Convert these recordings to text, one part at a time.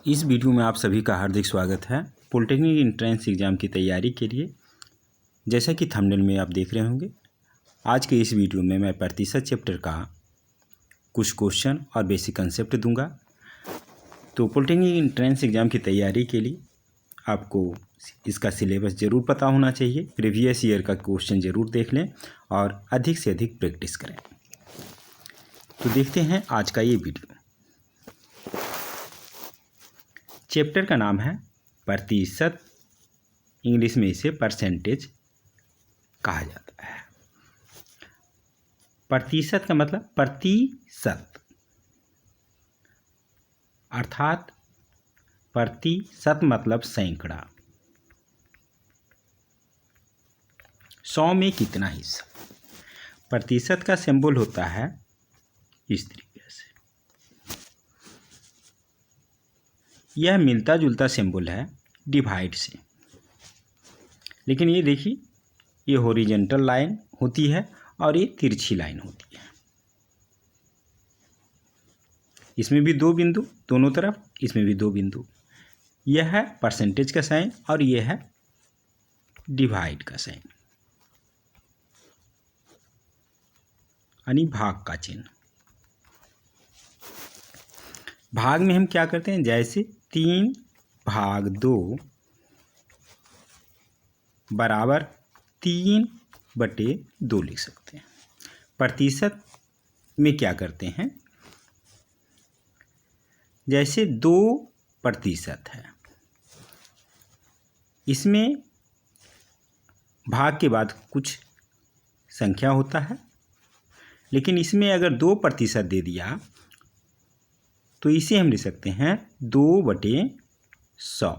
इस वीडियो में आप सभी का हार्दिक स्वागत है पॉलिटेक्निक एंट्रेंस एग्ज़ाम की तैयारी के लिए। जैसा कि थंबनेल में आप देख रहे होंगे, आज के इस वीडियो में मैं प्रतिशत चैप्टर का कुछ क्वेश्चन और बेसिक कंसेप्ट दूंगा। तो पॉलिटेक्निक एंट्रेंस एग्ज़ाम की तैयारी के लिए आपको इसका सिलेबस ज़रूर पता होना चाहिए। प्रीवियस ईयर का क्वेश्चन ज़रूर देख लें और अधिक से अधिक प्रैक्टिस करें। तो देखते हैं आज का ये वीडियो। चैप्टर का नाम है प्रतिशत, इंग्लिश में इसे परसेंटेज कहा जाता है। प्रतिशत का मतलब प्रतिशत, अर्थात प्रतिशत मतलब सैकड़ा। 100 में कितना हिस्सा। प्रतिशत का सिंबल होता है इस तरीके से। यह मिलता जुलता सिंबल है डिवाइड से, लेकिन ये देखिए, ये हॉरिजॉन्टल लाइन होती है और ये तिरछी लाइन होती है। इसमें भी दो बिंदु दोनों तरफ, इसमें भी दो बिंदु। यह है परसेंटेज का साइन और यह है डिवाइड का साइन, यानी भाग का चिन्ह। भाग में हम क्या करते हैं, जैसे 3/2 बराबर 3/2 लिख सकते हैं। प्रतिशत में क्या करते हैं, जैसे 2% है, इसमें भाग के बाद कुछ संख्या होता है, लेकिन इसमें अगर 2% दे दिया तो इसे हम लिख सकते हैं 2/100।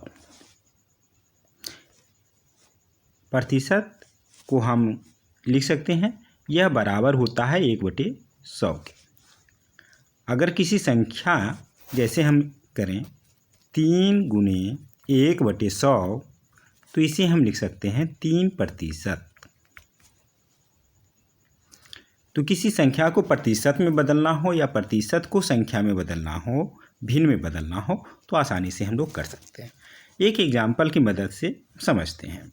प्रतिशत को हम लिख सकते हैं, यह बराबर होता है 1/100 के। अगर किसी संख्या जैसे हम करें 3 × 1/100, तो इसे हम लिख सकते हैं 3%। तो किसी संख्या को प्रतिशत में बदलना हो या प्रतिशत को संख्या में बदलना हो, भिन्न में बदलना हो, तो आसानी से हम लोग कर सकते हैं। एक एग्जाम्पल की मदद से समझते हैं।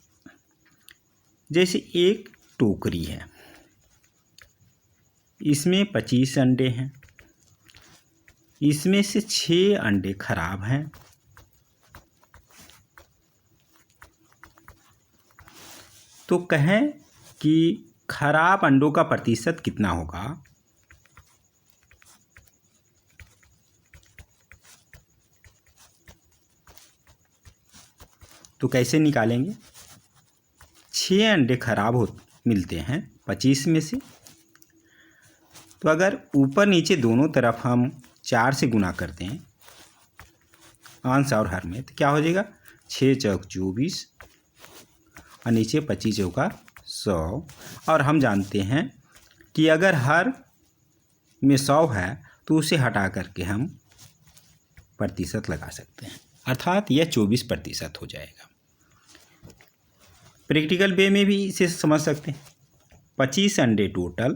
जैसे एक टोकरी है, इसमें 25 अंडे हैं, इसमें से 6 अंडे खराब हैं। तो कहें कि खराब अंडों का प्रतिशत कितना होगा। तो कैसे निकालेंगे, 6 अंडे खराब मिलते हैं 25 में से। तो अगर ऊपर नीचे दोनों तरफ हम 4 से गुना करते हैं, अंश और हर में, तो क्या हो जाएगा, 6 चौक 24 और नीचे 25 चौका 100। और हम जानते हैं कि अगर हर में 100 है तो उसे हटा करके हम प्रतिशत लगा सकते हैं, अर्थात यह 24% हो जाएगा। प्रैक्टिकल वे में भी इसे समझ सकते हैं। 25 अंडे टोटल,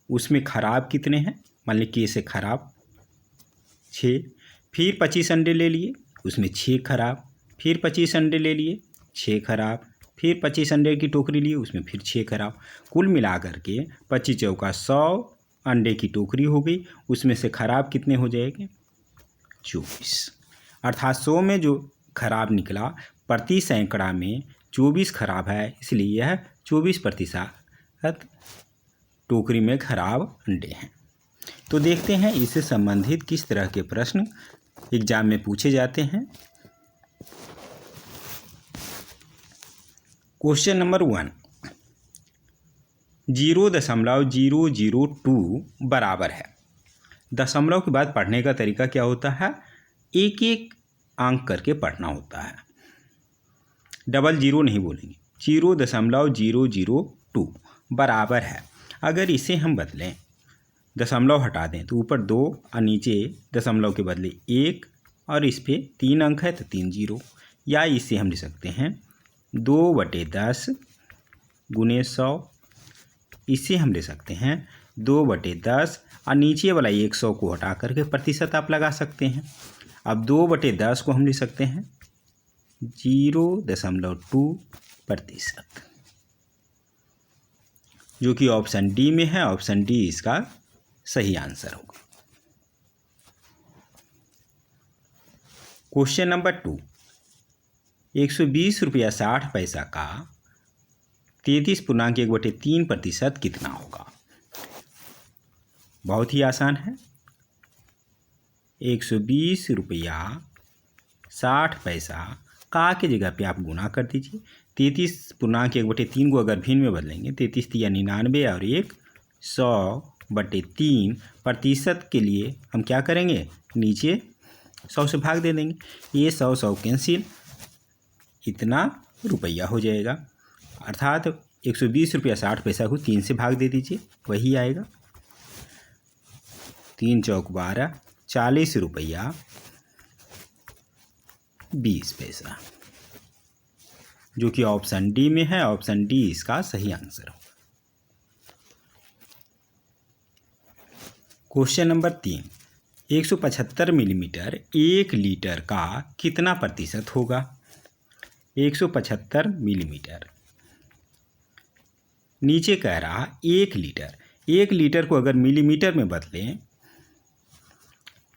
उसमें खराब कितने हैं, मान लीजिए कि इसे खराब 6, फिर 25 अंडे ले लिए, उसमें 6 खराब, फिर 25 अंडे ले लिए, 6 खराब, फिर 25 अंडे की टोकरी लिए, उसमें फिर 6 खराब। कुल मिलाकर के 25 चौका 100 अंडे की टोकरी हो गई। उसमें से खराब कितने हो जाएंगे, 24। अर्थात 100 में जो खराब निकला, प्रति सैकड़ा में 24 खराब है, इसलिए यह 24% टोकरी में खराब अंडे हैं। तो देखते हैं इससे संबंधित किस तरह के प्रश्न एग्जाम में पूछे जाते हैं। क्वेश्चन नंबर 1, 0.002 बराबर है। दशमलव के बाद पढ़ने का तरीका क्या होता है, एक एक अंक करके पढ़ना होता है, डबल जीरो नहीं बोलेंगे। 0.002 बराबर है। अगर इसे हम बदलें, दशमलव हटा दें, तो ऊपर 2 और नीचे दशमलव के बदले 1 और इस पे 3 अंक है तो 3 जीरो। या इसे हम लिख सकते हैं 2/10 × 100। इसे हम ले सकते हैं 2/10 और नीचे वाला 100 को हटा करके प्रतिशत आप लगा सकते हैं। अब 2/10 को हम लिख सकते हैं 0.2%, जो कि ऑप्शन डी में है। ऑप्शन डी इसका सही आंसर होगा। क्वेश्चन नंबर 2, 120 रुपया 60 पैसा का 33.1/3% कितना होगा? बहुत ही आसान है। 120 रुपया 60 पैसा का के जगह पे आप गुना कर दीजिए। 33.1/3 को अगर भिन्न में बदलेंगे, 33 या 99 और 1 100/3% के लिए हम क्या करेंगे, नीचे 100 से भाग दे देंगे। ये 100 कैंसिल, इतना रुपया हो जाएगा। अर्थात 120 रुपया 60 पैसा को 3 से भाग दे दीजिए, वही आएगा। 3 चौक 12, 40 रुपया 20 पैसा, जो कि ऑप्शन डी में है। ऑप्शन डी इसका सही आंसर होगा। क्वेश्चन नंबर 3, 175 मिलीमीटर 1 लीटर का कितना प्रतिशत होगा? 175 मिलीमीटर, नीचे कह रहा 1 लीटर। 1 लीटर को अगर मिलीमीटर में बदलें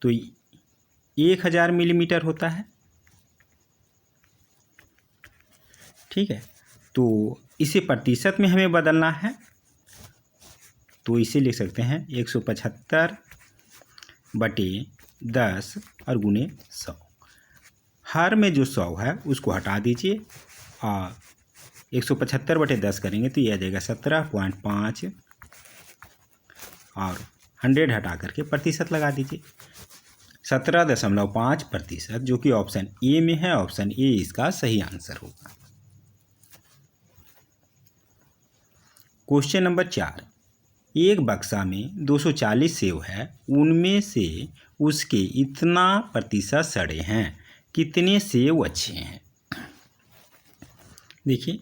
तो 1000 मिलीमीटर होता है। ठीक है, तो इसे प्रतिशत में हमें बदलना है, तो इसे लिख सकते हैं 175/10 और गुने 100। हर में जो 100 है उसको हटा दीजिए और 175/10 करेंगे तो ये आ जाएगा 17.5 और 100 हटा करके प्रतिशत लगा दीजिए, 17.5%, जो कि ऑप्शन ए में है। ऑप्शन ए इसका सही आंसर होगा। क्वेश्चन नंबर 4, एक बक्सा में 240 सेव है, उनमें से उसके इतना प्रतिशत सड़े हैं, कितने सेव अच्छे हैं? देखिए,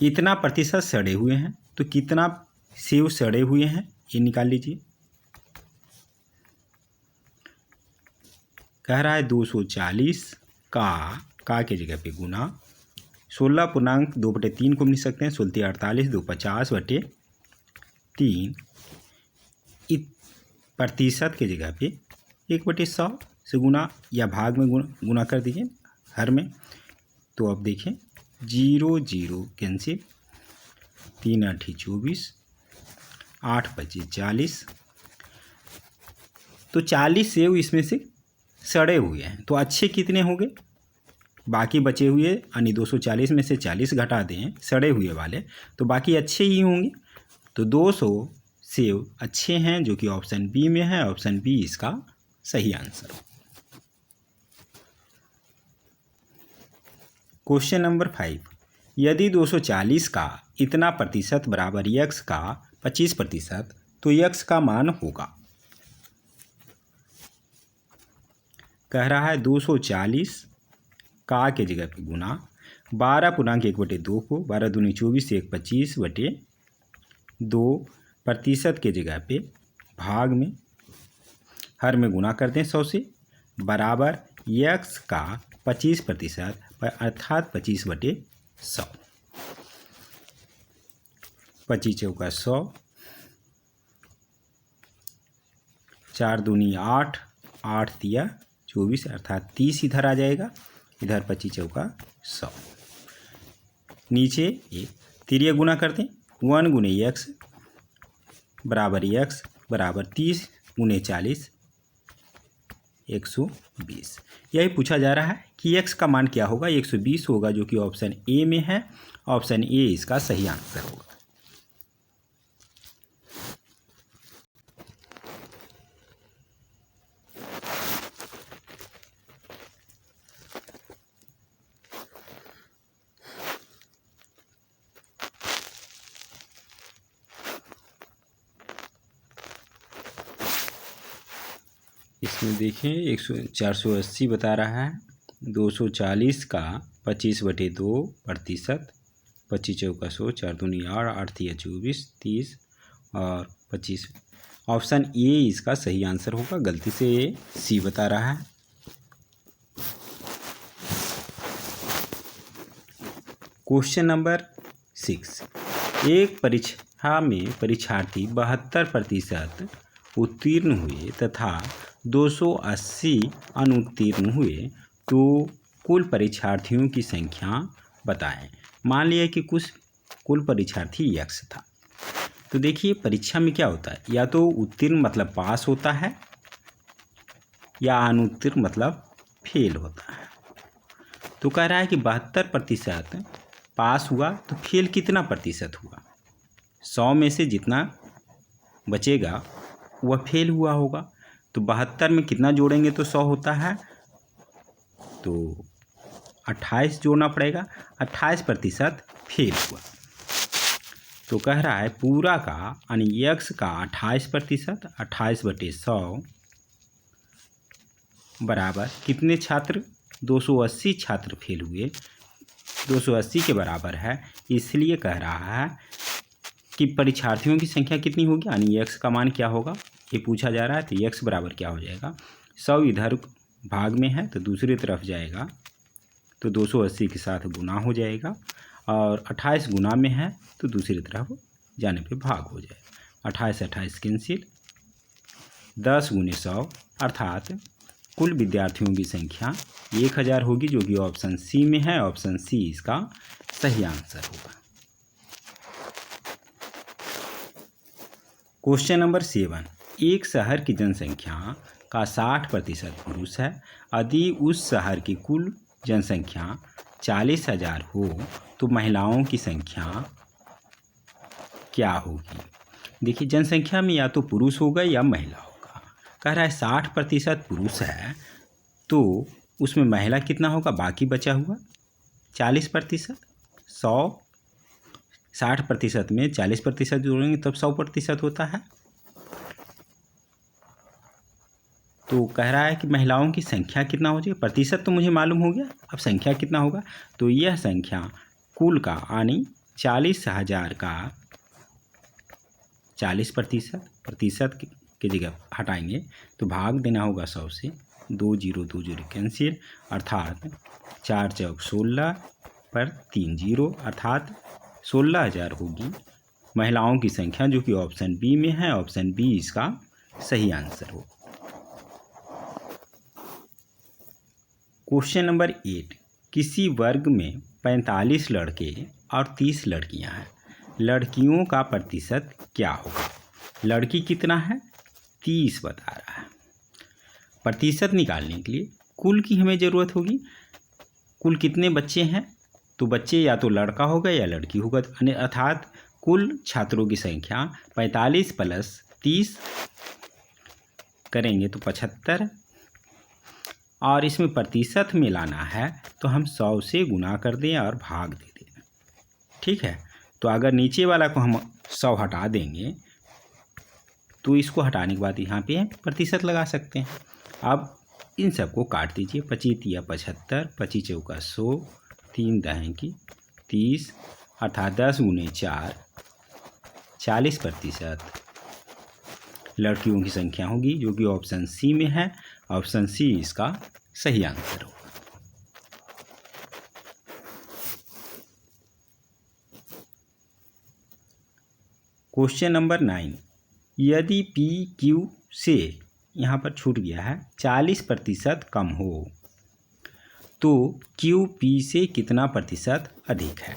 इतना प्रतिशत सड़े हुए हैं, तो कितना सेव सड़े हुए हैं ये निकाल लीजिए। कह रहा है 240 का के जगह पे गुना 16.2/3 को लिख सकते हैं, 16 48 2 50/3 प्रतिशत के जगह पे 1/100 से गुना या भाग में गुना कर दीजिए हर में। तो अब देखें 0 0 कैंसिल, 3 8 24, 8 25 40, तो 40 सेव इसमें से सड़े हुए हैं, तो अच्छे कितने होंगे? बाकी बचे हुए यानी 240 में से 40 घटा दें सड़े हुए वाले, तो बाकी अच्छे ही होंगे। तो 200 सेव अच्छे हैं, जो कि ऑप्शन बी में है। ऑप्शन बी इसका सही आंसर हो। क्वेश्चन नंबर 5, यदि 240 का इतना प्रतिशत बराबर x का 25%, तो x का मान होगा। कह रहा है 240 का के जगह पे गुना 12.1/2 को 12 दूनी 24 1 25/2 प्रतिशत के जगह पे भाग में हर में गुना कर दें 100 से, बराबर x का 25% अर्थात 25/100। 25 चौका 100, 4 दूनी 8, 8 तिया 24 अर्थात 30 इधर आ जाएगा, इधर 25 चौका 100। नीचे ये तिरिया गुना करते हैं, 1 गुने x बराबर 30 गुने 40 120। यही पूछा जा रहा है कि x का मान क्या होगा, 120 होगा, जो कि ऑप्शन ए में है। ऑप्शन ए इसका सही आंसर होगा। इसमें देखें 480 बता रहा है, 240 का 25/2 प्रतिशत, 25 चौका 100, 4 दूनी 8, 8 तिया 24 30 और 25 ऑप्शन ए इसका सही आंसर होगा, गलती से ये सी बता रहा है। क्वेश्चन नंबर 6, एक परीक्षा में परीक्षार्थी 72% उत्तीर्ण हुए तथा 280 अनुत्तीर्ण हुए तो कुल परीक्षार्थियों की संख्या बताएं। मान लिया कि कुल परीक्षार्थी x था। तो देखिए परीक्षा में क्या होता है, या तो उत्तीर्ण मतलब पास होता है या अनुत्तीर्ण मतलब फेल होता है। तो कह रहा है कि 72% पास हुआ तो फेल कितना प्रतिशत हुआ, 100 में से जितना बचेगा वह फेल हुआ होगा। तो 72 में कितना जोड़ेंगे तो 100 होता है, तो 28 जोड़ना पड़ेगा, 28% फेल हुआ। तो कह रहा है पूरा का यानी x का 28%, 28/100 बराबर कितने छात्र, 280 छात्र फेल हुए, 280 के बराबर है। इसलिए कह रहा है कि परीक्षार्थियों की संख्या कितनी होगी, यानी x का मान क्या होगा ये पूछा जा रहा है। तो x बराबर क्या हो जाएगा, 100 इधर भाग में है तो दूसरी तरफ जाएगा तो 280 के साथ गुना हो जाएगा, और 28 गुना में है तो दूसरी तरफ जाने पे भाग हो जाएगा। 28 कैंसिल, 10 × 100 अर्थात कुल विद्यार्थियों की संख्या 1000 होगी, जो कि ऑप्शन सी में है। ऑप्शन सी इसका सही आंसर होगा। क्वेश्चन नंबर 7, एक शहर की जनसंख्या का 60% पुरुष है, यदि उस शहर की कुल जनसंख्या 40,000 हो तो महिलाओं की संख्या क्या होगी। देखिए जनसंख्या में या तो पुरुष होगा या महिला होगा। कह रहा है 60% पुरुष है तो उसमें महिला कितना होगा, बाकी बचा हुआ 40%। 60% में 40% जोड़ेंगे तब 100% होता है। तो कह रहा है कि महिलाओं की संख्या कितना हो जाएगी, प्रतिशत तो मुझे मालूम हो गया, अब संख्या कितना होगा। तो यह संख्या कुल का यानी 40,000 का 40% की जगह हटाएंगे तो भाग देना होगा 100 से, 2 0 कैंसिल, अर्थात 4 चौक 16 पर 3 0 अर्थात 16,000 होगी महिलाओं की संख्या, जो कि ऑप्शन बी में है। ऑप्शन बी इसका सही आंसर हो। क्वेश्चन नंबर 8, किसी वर्ग में 45 लड़के और 30 लड़कियां हैं, लड़कियों का प्रतिशत क्या होगा। लड़की कितना है, 30 बता रहा है। प्रतिशत निकालने के लिए कुल की हमें ज़रूरत होगी। कुल कितने बच्चे हैं, तो बच्चे या तो लड़का होगा या लड़की होगा, अर्थात कुल छात्रों की संख्या 45 + 30 करेंगे तो 75, और इसमें प्रतिशत में लाना है तो हम 100 से गुना कर दें और भाग दे दें। ठीक है, तो अगर नीचे वाला को हम 100 हटा देंगे तो इसको हटाने के बाद यहाँ पे प्रतिशत लगा सकते हैं। अब इन सबको काट दीजिए, 25 × 75, 25 चौका 100, 3 दहें की 30 अर्थात 10 × 4 40% लड़कियों की संख्या होगी, जो कि ऑप्शन सी में है। ऑप्शन सी इसका सही आंसर होगा। क्वेश्चन नंबर 9, यदि पी क्यू से यहाँ पर छूट गया है 40% कम हो तो क्यू पी से कितना प्रतिशत अधिक है।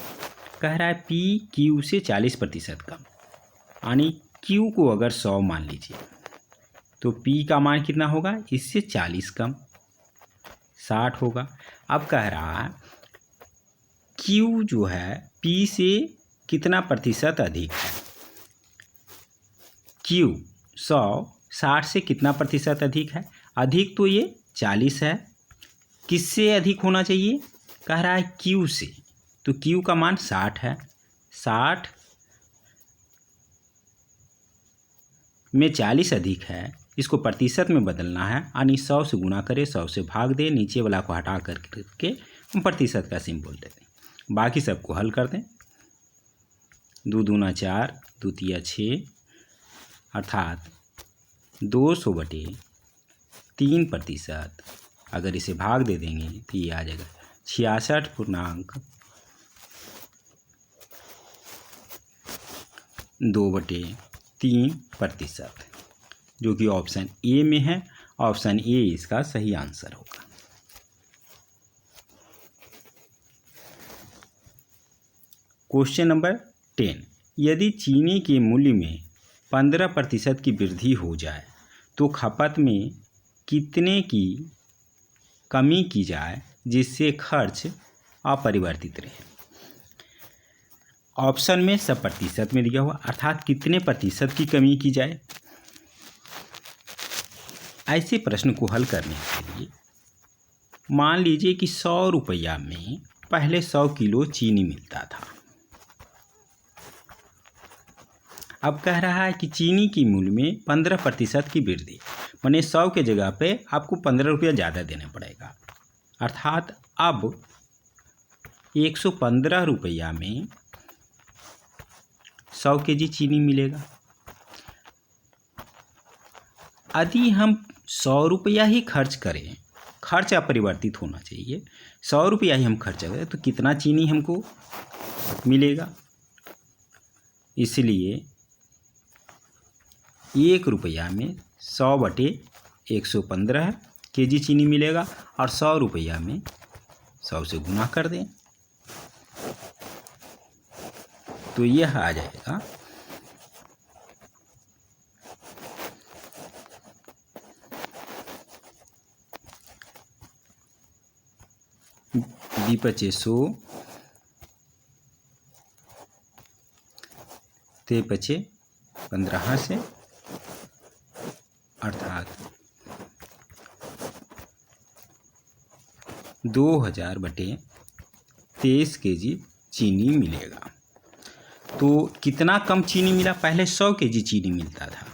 कह रहा है पी क्यू से 40% कम, यानी क्यू को अगर 100 मान लीजिए तो पी का मान कितना होगा, इससे 40 कम 60 होगा। अब कह रहा है क्यू जो है पी से कितना प्रतिशत अधिक है। क्यू 100 60 से कितना प्रतिशत अधिक है, अधिक तो ये 40 है। किससे अधिक होना चाहिए, कह रहा है क्यू से, तो क्यू का मान 60 है। 60 में 40 अधिक है, इसको प्रतिशत में बदलना है, यानी 100 से गुना करें, 100 से भाग दें, नीचे वाला को हटा करके हम प्रतिशत का सिंबल दे दें। बाकी सबको हल कर दें, 2 दूना 4, 2 तिया 6 अर्थात 200/3%, अगर इसे भाग दे देंगे तो ये आ जाएगा 66.2/3%, जो कि ऑप्शन ए में है। ऑप्शन ए इसका सही आंसर होगा। क्वेश्चन नंबर 10, यदि चीनी के मूल्य में 15% की वृद्धि हो जाए तो खपत में कितने की कमी की जाए जिससे खर्च अपरिवर्तित रहे। ऑप्शन में सब प्रतिशत में दिया हुआ, अर्थात कितने प्रतिशत की कमी की जाए। ऐसे प्रश्न को हल करने के लिए मान लीजिए कि 100 रुपया में पहले 100 किलो चीनी मिलता था। अब कह रहा है कि चीनी की मूल्य में 15% की वृद्धि, माने 100 के जगह पे आपको 15 रुपया ज़्यादा देना पड़ेगा, अर्थात अब 115 रुपया में 100 केजी चीनी मिलेगा। यदि हम 100 रुपया ही खर्च करें, खर्च अपरिवर्तित होना चाहिए, 100 रुपया ही हम खर्च करें तो कितना चीनी हमको मिलेगा। इसलिए 1 रुपया में 100/115 केजी चीनी मिलेगा और 100 रुपया में 100 से गुना कर दें तो यह आ जाएगा 2500 ते 15 से, अर्थात 2000/23 केजी चीनी मिलेगा। तो कितना कम चीनी मिला, पहले 100 केजी चीनी मिलता था,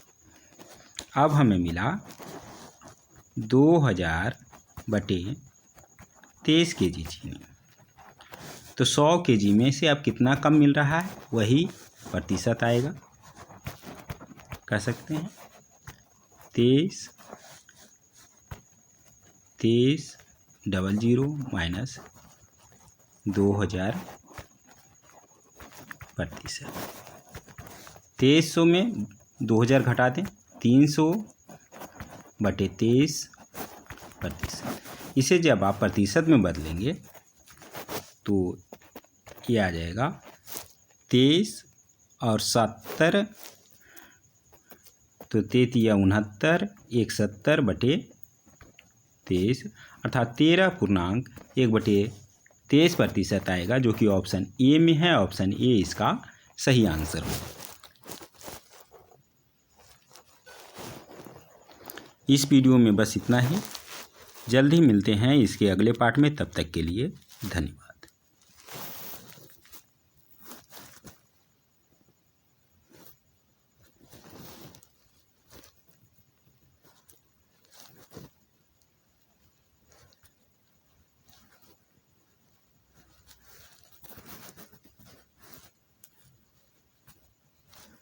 अब हमें मिला 2000/23 केजी चीनी। तो 100 केजी में से अब कितना कम मिल रहा है, वही प्रतिशत आएगा। कह सकते हैं 2300 माइनस 2000 प्रतिशत। 2300 में 2000 घटा दें, 300/23%। इसे जब आप प्रतिशत में बदलेंगे तो ये आ जाएगा 23 और 70, तो 33 या 69, 170/23, अर्थात 13.1/23% आएगा, जो कि ऑप्शन ए में है। ऑप्शन ए इसका सही आंसर होगा। इस वीडियो में बस इतना ही। जल्द ही मिलते हैं इसके अगले पार्ट में, तब तक के लिए धन्यवाद।